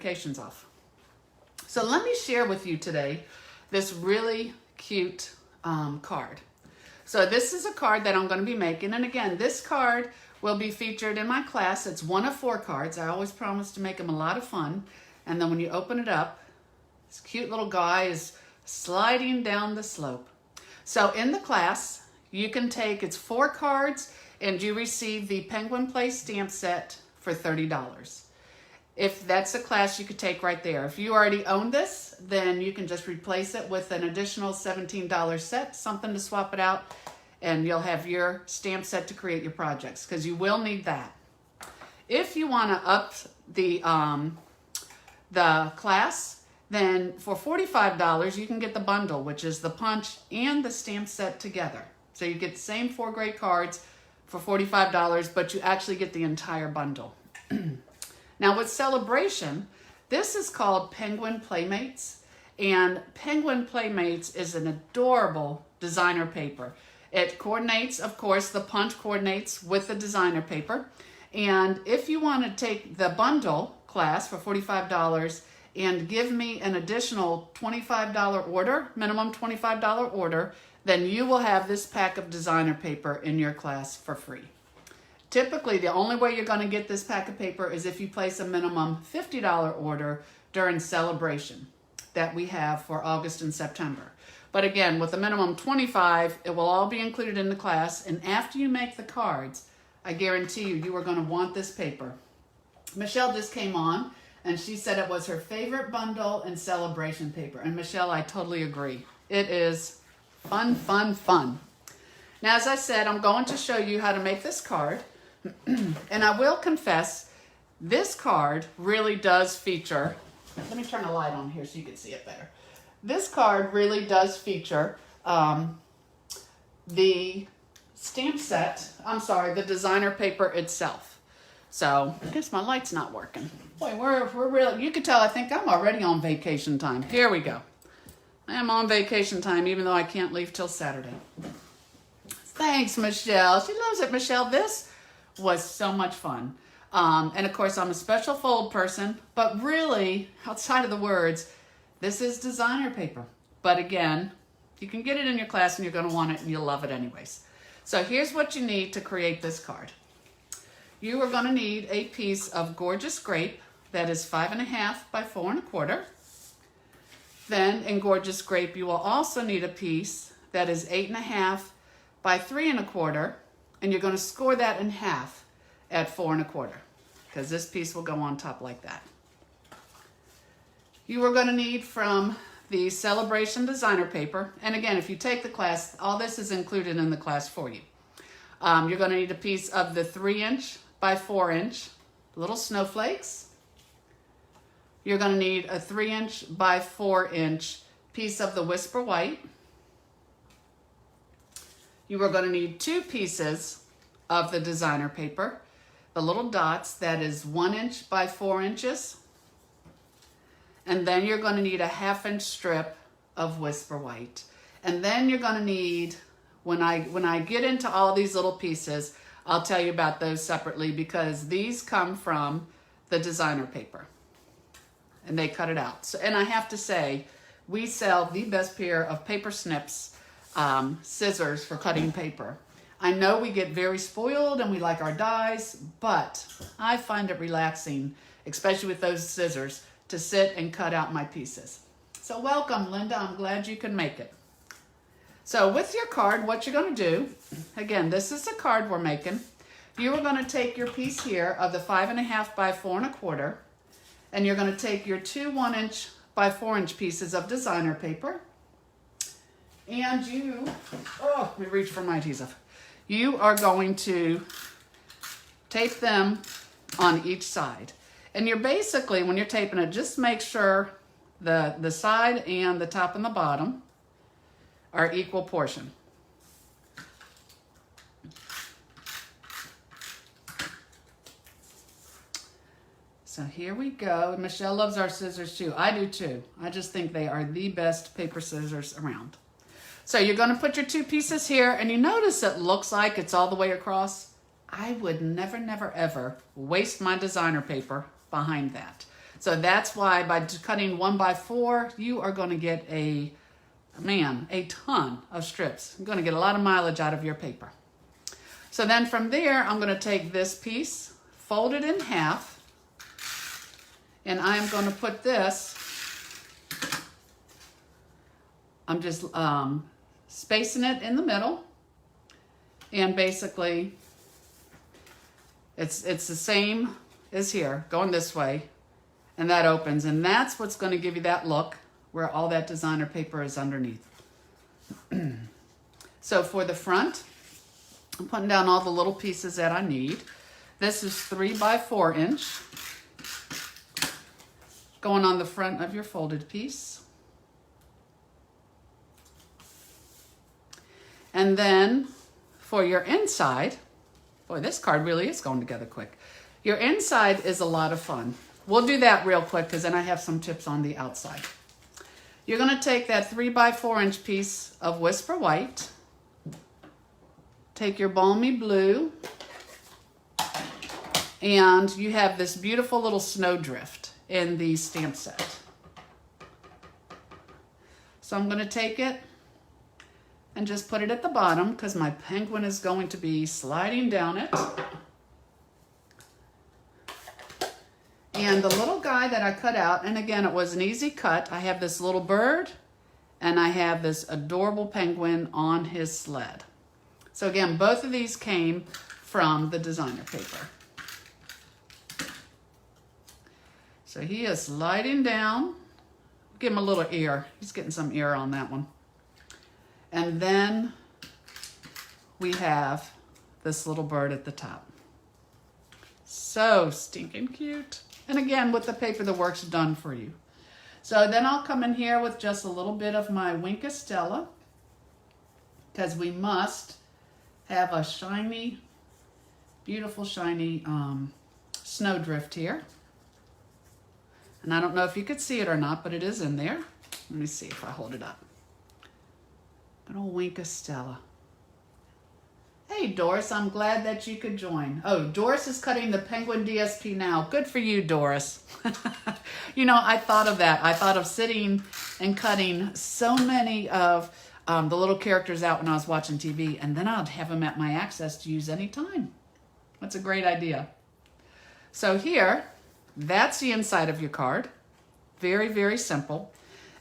Vacations off. So let me share with you today this really cute card. So this is a card that I'm going to be making, and again, this card will be featured in my class. It's one of 4 cards. I always promise to make them a lot of fun. And then when you open it up, this cute little guy is sliding down the slope. So in the class, you can take, it's 4 cards, and you receive the Penguin Play stamp set for $30. If that's a class you could take right there. If you already own this, then you can just replace it with an additional $17 set, something to swap it out, and you'll have your stamp set to create your projects, because you will need that. If you want to up the class, then for $45, you can get the bundle, which is the punch and the stamp set together. So you get the same 4 great cards for $45, but you actually get the entire bundle. Now with Sale-a-Bration, this is called Penguin Playmates, and Penguin Playmates is an adorable designer paper. It coordinates, of course, the punch coordinates with the designer paper. And if you want to take the bundle class for $45 and give me an additional $25 order, minimum $25 order, then you will have this pack of designer paper in your class for free. Typically, the only way you're going to get this pack of paper is if you place a minimum $50 order during Sale-a-Bration that we have for August and September. But again, with a minimum $25, it will all be included in the class. And after you make the cards, I guarantee you, you are going to want this paper. Michelle just came on, and she said it was her favorite bundle and Sale-a-Bration paper. And Michelle, I totally agree. It is fun, fun, fun. Now, as I said, I'm going to show you how to make this card. And I will confess, this card really does feature, let me turn the light on here so you can see it better. This card really does feature the stamp set, the designer paper itself. So, I guess my light's not working. Boy, we're really, you can tell I think I'm already on vacation time. Here we go. I am on vacation time even though I can't leave till Saturday. Thanks, Michelle. She loves it, Michelle. This was so much fun. And of course, I'm a special fold person, but really, outside of the words, this is designer paper. But again, you can get it in your class and you're going to want it and you'll love it anyways. So here's what you need to create this card. You are going to need a piece of gorgeous grape that is 5.5 by 4.25. Then in gorgeous grape, you will also need a piece that is 8.5 by 3.25. And you're going to score that in half at 4.25, because this piece will go on top like that. You are going to need from the Sale-a-Bration designer paper, and again, if you take the class, all this is included in the class for you. You're going to need a piece of the 3-inch by 4-inch little snowflakes. You're going to need a 3-inch by 4-inch piece of the Whisper White. You are going to need 2 pieces of the designer paper, the little dots, that is 1 inch by 4 inches. And then you're going to need a 1/2 inch strip of Whisper White. And then you're going to need, when I get into all these little pieces, I'll tell you about those separately, because these come from the designer paper. And they cut it out. So, and I have to say, we sell the best pair of paper snips scissors for cutting paper. I know we get very spoiled and we like our dies, but I find it relaxing, especially with those scissors, to sit and cut out my pieces. So welcome, Linda. I'm glad you could make it. So with your card, what you're going to do, again, this is the card we're making. You are going to take your piece here of the 5.5 by 4.25, and you're going to take your 2 1-inch by 4-inch pieces of designer paper. And you, let me reach for my adhesive. You are going to tape them on each side. And you're basically, when you're taping it, just make sure the side and the top and the bottom are equal portion. So here we go. Michelle loves our scissors too. I do too. I just think they are the best paper scissors around. So you're going to put your 2 pieces here, and you notice it looks like it's all the way across. I would never, never, ever waste my designer paper behind that. So that's why by cutting 1 by 4, you are going to get a ton of strips. You're going to get a lot of mileage out of your paper. So then from there, I'm going to take this piece, fold it in half, and I'm going to put this, I'm just spacing it in the middle, and basically it's the same as here, going this way, and that opens, and that's what's going to give you that look where all that designer paper is underneath. So for the front, I'm putting down all the little pieces that I need. This is 3 by 4 inch, going on the front of your folded piece. And then for your inside, boy, this card really is going together quick. Your inside is a lot of fun. We'll do that real quick because then I have some tips on the outside. You're going to take that 3 by 4 inch piece of Whisper White, take your Balmy Blue, and you have this beautiful little snowdrift in the stamp set. So I'm going to take it and just put it at the bottom because my penguin is going to be sliding down it. And the little guy that I cut out, and again, it was an easy cut. I have this little bird and I have this adorable penguin on his sled. So again, both of these came from the designer paper. So he is sliding down. Give him a little ear. He's getting some ear on that one. And then we have this little bird at the top. So stinking cute. And again, with the paper, the work's done for you. So then I'll come in here with just a little bit of my Wink Estella, because we must have a shiny, beautiful shiny snowdrift here. And I don't know if you could see it or not, but it is in there. Let me see if I hold it up. Good old Wink Estella. Hey Doris, I'm glad that you could join. Oh, Doris is cutting the Penguin DSP now. Good for you, Doris. You know, I thought of that. I thought of sitting and cutting so many of the little characters out when I was watching TV, and then I'd have them at my access to use anytime. That's a great idea. So here, that's the inside of your card. Very, very simple.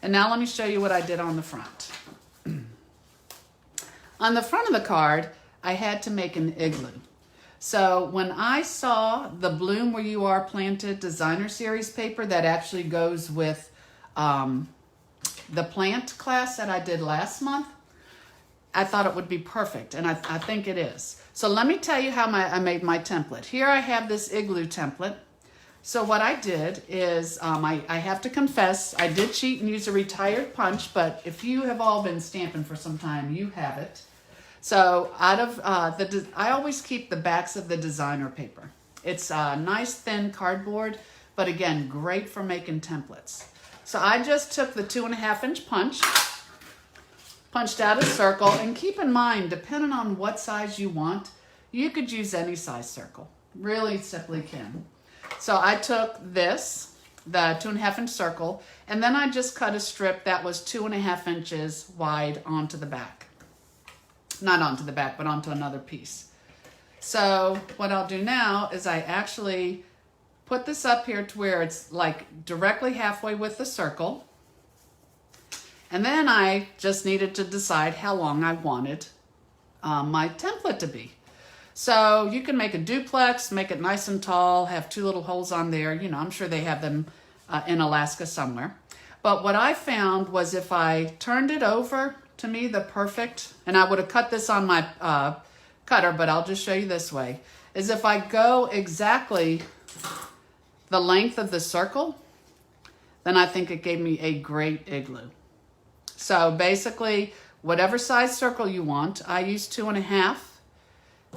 And now let me show you what I did on the front. On the front of the card, I had to make an igloo. So when I saw the Bloom Where You Are Planted designer series paper that actually goes with the plant class that I did last month, I thought it would be perfect, and I think it is. So let me tell you how I made my template. Here I have this igloo template. So what I did is, I have to confess, I did cheat and use a retired punch, but if you have all been stamping for some time, you have it. So out of I always keep the backs of the designer paper. It's nice thin cardboard, but again, great for making templates. So I just took the 2.5 inch punch, punched out a circle, and keep in mind, depending on what size you want, you could use any size circle. Really simply can. So I took this, the 2.5 inch circle, and then I just cut a strip that was 2.5 inches wide onto the back. Not onto the back, but onto another piece. So what I'll do now is I actually put this up here to where it's like directly halfway with the circle. And then I just needed to decide how long I wanted my template to be. So you can make a duplex, make it nice and tall, have 2 little holes on there. You know, I'm sure they have them in Alaska somewhere. But what I found was if I turned it over, to me, the perfect, and I would have cut this on my cutter, but I'll just show you this way, is if I go exactly the length of the circle, then I think it gave me a great igloo. So basically, whatever size circle you want, I used 2.5.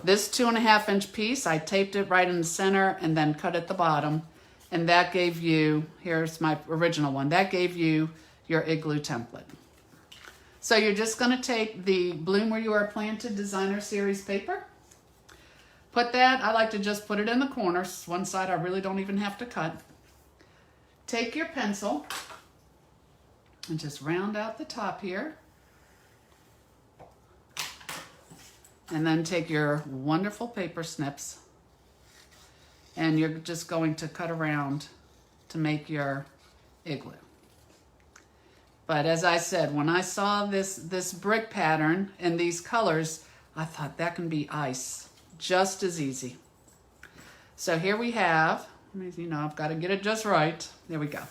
This 2.5 inch piece, I taped it right in the center and then cut at the bottom. And that gave you, here's my original one, that gave you your igloo template. So you're just going to take the Bloom Where You Are Planted designer series paper. Put that, I like to just put it in the corners. One side I really don't even have to cut. take your pencil and just round out the top here. And then take your wonderful paper snips and you're just going to cut around to make your igloo. But as I said, when I saw this brick pattern and these colors, I thought that can be ice just as easy. So here we have, you know, I've got to get it just right. There we go.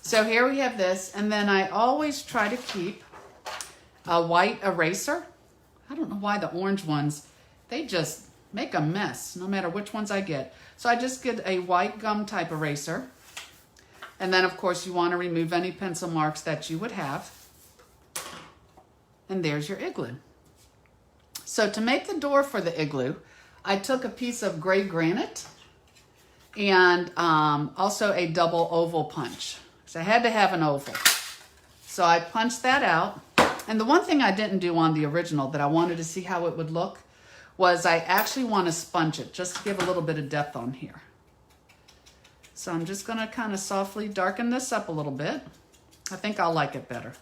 So here we have this, and then I always try to keep a white eraser. I don't know why the orange ones, they just make a mess no matter which ones I get. So I just get a white gum type eraser. And then of course you want to remove any pencil marks that you would have. And there's your igloo. So to make the door for the igloo, I took a piece of gray granite and also a double oval punch. So I had to have an oval. So I punched that out. And the one thing I didn't do on the original that I wanted to see how it would look was I actually want to sponge it just to give a little bit of depth on here. So I'm just going to kind of softly darken this up a little bit. I think I'll like it better.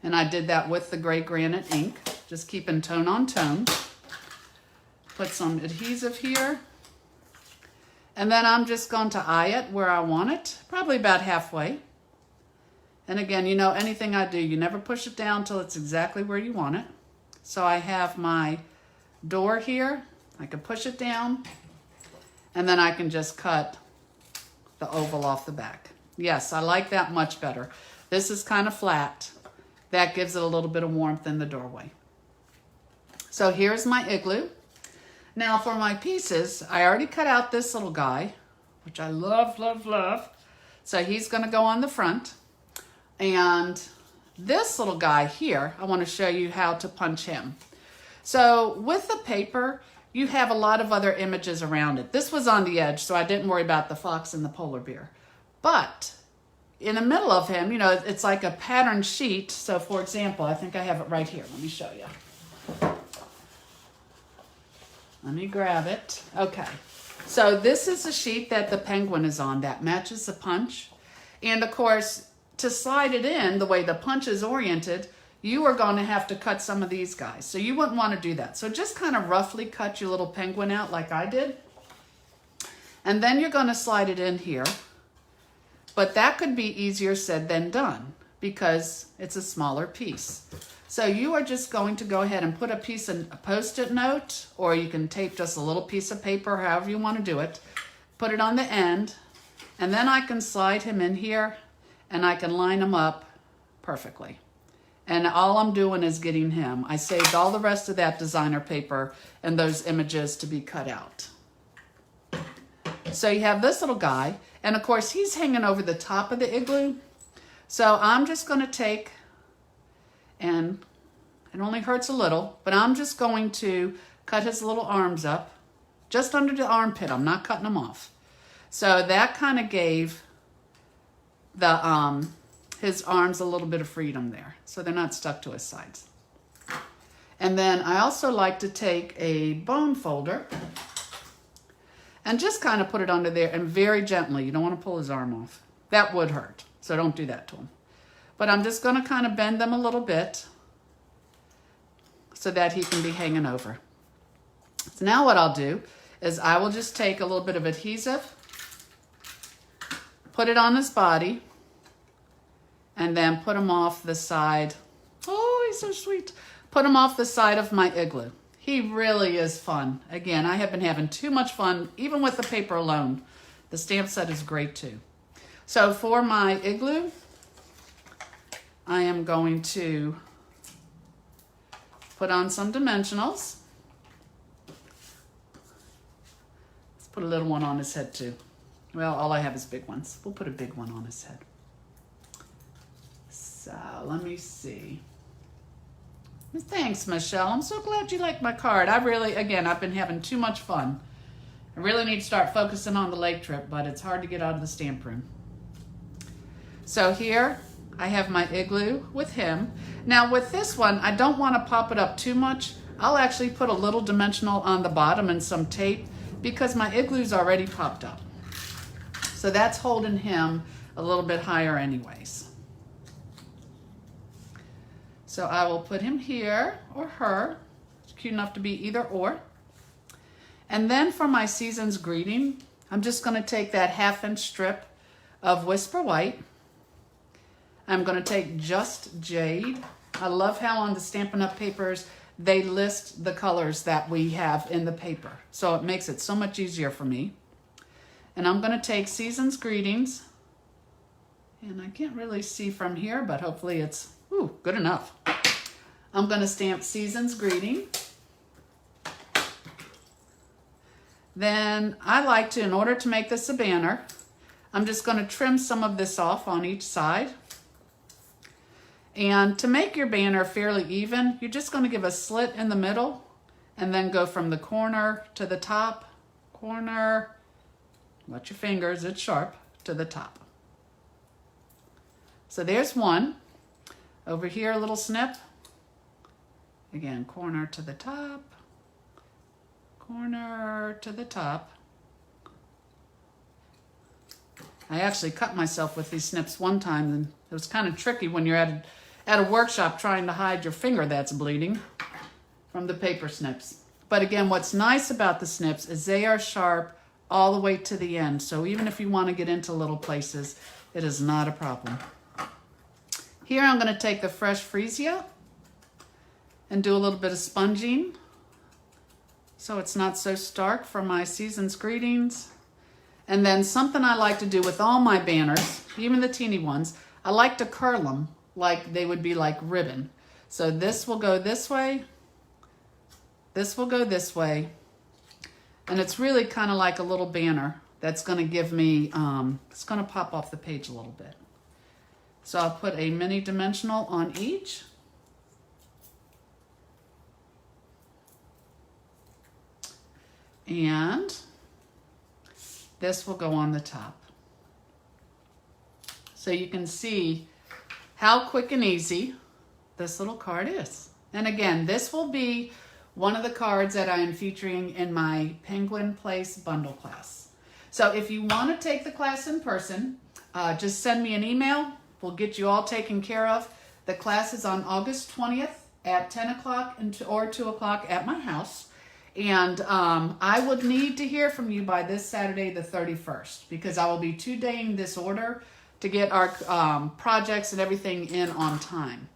And I did that with the gray granite ink, just keeping tone on tone. Put some adhesive here. And then I'm just going to eye it where I want it, probably about halfway. And again, you know, anything I do, you never push it down till it's exactly where you want it. So I have my door here. I can push it down, and then I can just cut the oval off the back. Yes, I like that much better. This is kind of flat. That gives it a little bit of warmth in the doorway. So here's my igloo. Now for my pieces, I already cut out this little guy, which I love, love, love. So he's going to go on the front. And this little guy here, I want to show you how to punch him. So with the paper, you have a lot of other images around it. This was on the edge, so I didn't worry about the fox and the polar bear. But in the middle of him, you know, it's like a pattern sheet. So for example, I think I have it right here. Let me show you. Let me grab it. Okay. So this is the sheet that the penguin is on that matches the punch. And of course, to slide it in the way the punch is oriented, you are going to have to cut some of these guys. So you wouldn't want to do that. So just kind of roughly cut your little penguin out like I did. And then you're going to slide it in here. But that could be easier said than done because it's a smaller piece. So you are just going to go ahead and put a piece of a Post-it note, or you can tape just a little piece of paper, however you want to do it. Put it on the end, and then I can slide him in here, and I can line him up perfectly. And all I'm doing is getting him. I saved all the rest of that designer paper and those images to be cut out. So you have this little guy, and of course he's hanging over the top of the igloo. So I'm just going to take, and it only hurts a little, but I'm just going to cut his little arms up just under the armpit. I'm not cutting them off. So that kind of gave the his arms a little bit of freedom there, so they're not stuck to his sides. And then I also like to take a bone folder and just kind of put it under there, and very gently. You don't want to pull his arm off. That would hurt, so don't do that to him. But I'm just going to kind of bend them a little bit so that he can be hanging over. So now what I'll do is I will just take a little bit of adhesive, put it on his body, and then put him off the side. Oh, he's so sweet. Put him off the side of my igloo. He really is fun. Again, I have been having too much fun, even with the paper alone. The stamp set is great too. So for my igloo, I am going to put on some dimensionals. Let's put a little one on his head too. Well, all I have is big ones. We'll put a big one on his head. So let me see. Thanks, Michelle. I'm so glad you liked my card. I've been having too much fun. I really need to start focusing on the lake trip, but it's hard to get out of the stamp room. So here I have my igloo with him. Now with this one, I don't want to pop it up too much. I'll actually put a little dimensional on the bottom and some tape because my igloo's already popped up. So that's holding him a little bit higher anyways. So I will put him here, or her. It's cute enough to be either or. And then for my season's greeting, I'm just going to take that 1/2 inch strip of Whisper White. I'm going to take Just Jade. I love how on the Stampin' Up! Papers, they list the colors that we have in the paper. So it makes it so much easier for me. And I'm going to take Season's Greetings. And I can't really see from here, but hopefully it's good enough. I'm going to stamp Season's Greeting. Then I like to, in order to make this a banner, I'm just going to trim some of this off on each side. And to make your banner fairly even, you're just going to give a slit in the middle and then go from the corner to the top, corner, watch your fingers, it's sharp, to the top. So there's one. Over here, a little snip. Again, corner to the top, corner to the top. I actually cut myself with these snips one time, and it was kind of tricky when you're at a workshop trying to hide your finger that's bleeding from the paper snips. But again, what's nice about the snips is they are sharp all the way to the end. So even if you want to get into little places, it is not a problem. Here I'm going to take the fresh freesia and do a little bit of sponging so it's not so stark for my season's greetings. And then something I like to do with all my banners, even the teeny ones, I like to curl them like they would be like ribbon. So this will go this way, this will go this way, and it's really kind of like a little banner that's going to give me, it's going to pop off the page a little bit. So I'll put a mini dimensional on each. And this will go on the top. So you can see how quick and easy this little card is. And again, this will be one of the cards that I am featuring in my Penguin Place bundle class. So if you want to take the class in person, just send me an email. We'll get you all taken care of. The class is on August 20th at 10 o'clock or 2 o'clock at my house. And I would need to hear from you by this Saturday, the 31st, because I will be 2-daying this order to get our projects and everything in on time.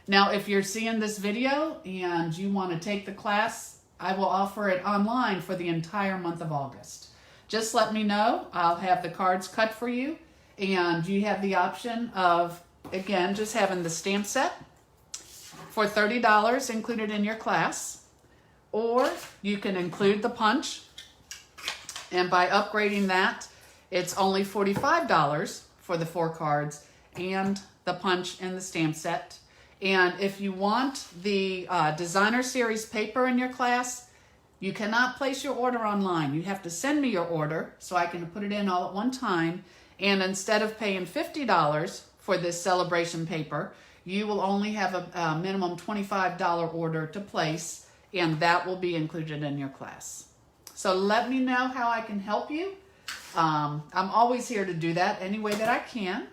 Now, if you're seeing this video and you want to take the class, I will offer it online for the entire month of August. Just let me know. I'll have the cards cut for you, and you have the option of, again, just having the stamp set for $30 included in your class. Or you can include the punch, and by upgrading that, it's only $45 for the 4 cards and the punch and the stamp set. And if you want the designer series paper in your class, you cannot place your order online. You have to send me your order so I can put it in all at one time. And instead of paying $50 for this Sale-a-Bration paper, you will only have a minimum $25 order to place, and that will be included in your class. So let me know how I can help you. I'm always here to do that any way that I can.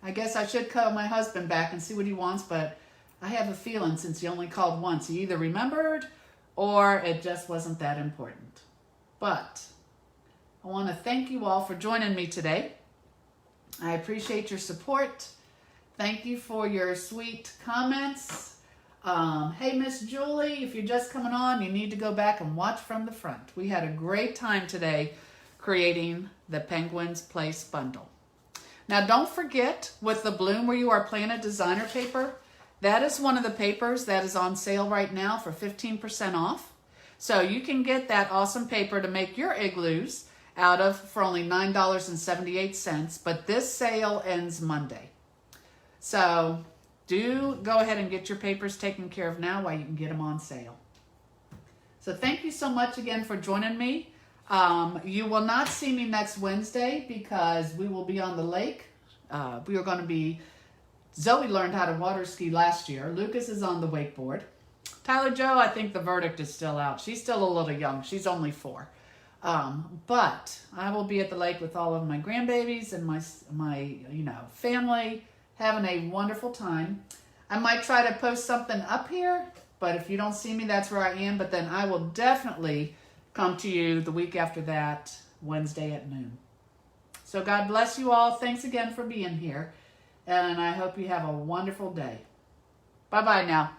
I guess I should call my husband back and see what he wants, but I have a feeling since he only called once, he either remembered or it just wasn't that important. But I want to thank you all for joining me today. I appreciate your support. Thank you for your sweet comments. Hey, Miss Julie, if you're just coming on, you need to go back and watch from the front. We had a great time today creating the Penguin's Place bundle. Now, don't forget, with the Bloom Where You Are Planet designer paper, that is one of the papers that is on sale right now for 15% off. So you can get that awesome paper to make your igloos out of for only $9.78, but this sale ends Monday. So do go ahead and get your papers taken care of now while you can get them on sale. So thank you so much again for joining me. You will not see me next Wednesday because we will be on the lake. We are going to be, Zoe learned how to water ski last year. Lucas is on the wakeboard. Tyler Joe, I think the verdict is still out. She's still a little young. She's only 4. But I will be at the lake with all of my grandbabies and my family, having a wonderful time. I might try to post something up here, but if you don't see me, that's where I am. But then I will definitely come to you the week after that, Wednesday at noon. So God bless you all. Thanks again for being here. And I hope you have a wonderful day. Bye-bye now.